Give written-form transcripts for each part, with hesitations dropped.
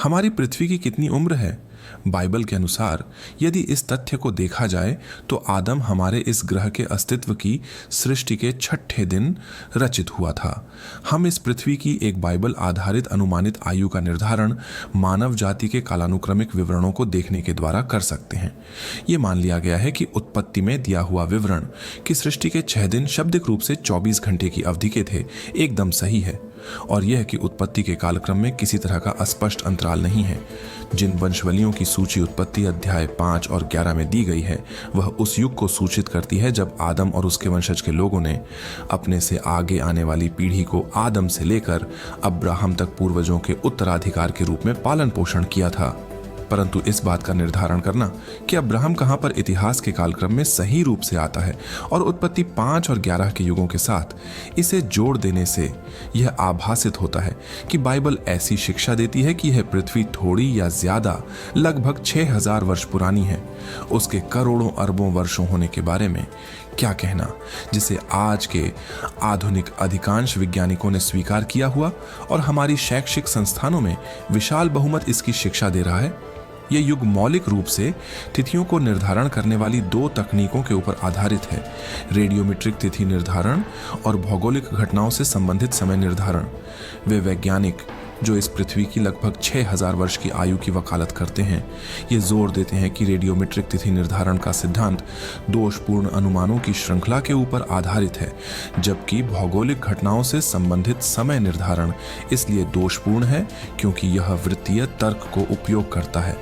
हमारी पृथ्वी की कितनी उम्र है? बाइबल के अनुसार यदि इस तथ्य को देखा जाए तो आदम हमारे इस ग्रह के अस्तित्व की सृष्टि के 6ठे दिन रचित हुआ था। हम इस पृथ्वी की एक बाइबल आधारित अनुमानित आयु का निर्धारण मानव जाति के कालानुक्रमिक विवरणों को देखने के द्वारा कर सकते हैं। ये मान लिया गया है कि उत्पत्ति में दिया हुआ विवरण कि सृष्टि के 6 दिन शाब्दिक रूप से 24 घंटे की अवधि के थे एकदम सही है, और यह कि उत्पत्ति के कालक्रम में किसी तरह का अस्पष्ट अंतराल नहीं है। जिन वंशवलियों की सूची उत्पत्ति अध्याय 5 और 11 में दी गई है वह उस युग को सूचित करती है जब आदम और उसके वंशज के लोगों ने अपने से आगे आने वाली पीढ़ी को आदम से लेकर अब्राहम तक पूर्वजों के उत्तराधिकार के रूप में पालन पोषण किया था। परंतु इस बात का निर्धारण करना कि अब्राहम कहां पर इतिहास के कालक्रम में सही रूप से आता है और उत्पत्ति 5 और 11 के युगों के साथ इसे जोड़ देने से यह आभासित होता है कि बाइबल ऐसी शिक्षा देती है कि यह पृथ्वी थोड़ी या ज्यादा लगभग 6000 वर्ष पुरानी है। उसके करोड़ों अरबों वर्षों होने के बारे में क्या कहना, जिसे आज के आधुनिक अधिकांश वैज्ञानिकों ने स्वीकार किया हुआ और हमारी शैक्षिक संस्थानों में विशाल बहुमत इसकी शिक्षा दे रहा है। यह युग मौलिक रूप से तिथियों को निर्धारण करने वाली 2 तकनीकों के ऊपर आधारित है, रेडियोमेट्रिक तिथि निर्धारण और भौगोलिक घटनाओं से संबंधित समय निर्धारण। वे वैज्ञानिक जो इस पृथ्वी की लगभग 6000 वर्ष की आयु की वकालत करते हैं, ये जोर देते हैं कि रेडियोमेट्रिक तिथि निर्धारण का सिद्धांत दोषपूर्ण अनुमानों की श्रृंखला के ऊपर आधारित है, जबकि भौगोलिक घटनाओं से संबंधित समय निर्धारण इसलिए दोषपूर्ण है क्योंकि यह वृत्तीय तर्क को उपयोग करता है।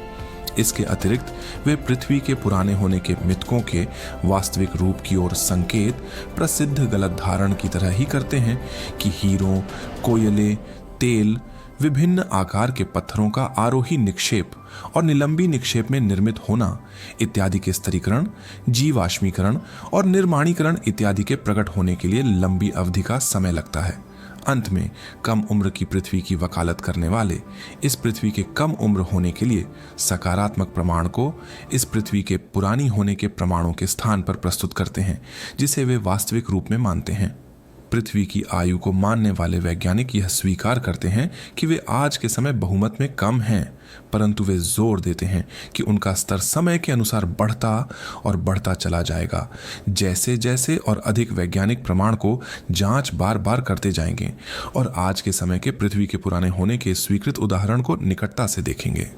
इसके अतिरिक्त वे पृथ्वी के पुराने होने के मिथकों के वास्तविक रूप की ओर संकेत प्रसिद्ध गलत धारण की तरह ही करते हैं कि हीरों, कोयले, तेल, विभिन्न आकार के पत्थरों का आरोही निक्षेप और निलंबी निक्षेप में निर्मित होना इत्यादि के स्तरीकरण, जीवाश्मीकरण और निर्माणीकरण इत्यादि के प्रकट होने के लिए लंबी अवधि का समय लगता है। अंत में कम उम्र की पृथ्वी की वकालत करने वाले इस पृथ्वी के कम उम्र होने के लिए सकारात्मक प्रमाण को इस पृथ्वी के पुरानी होने के प्रमाणों के स्थान पर प्रस्तुत करते हैं, जिसे वे वास्तविक रूप में मानते हैं। पृथ्वी की आयु को मानने वाले वैज्ञानिक यह स्वीकार करते हैं कि वे आज के समय बहुमत में कम हैं, परंतु वे जोर देते हैं कि उनका स्तर समय के अनुसार बढ़ता और बढ़ता चला जाएगा, जैसे जैसे और अधिक वैज्ञानिक प्रमाण को जांच बार बार करते जाएंगे और आज के समय के पृथ्वी के पुराने होने के स्वीकृत उदाहरण को निकटता से देखेंगे।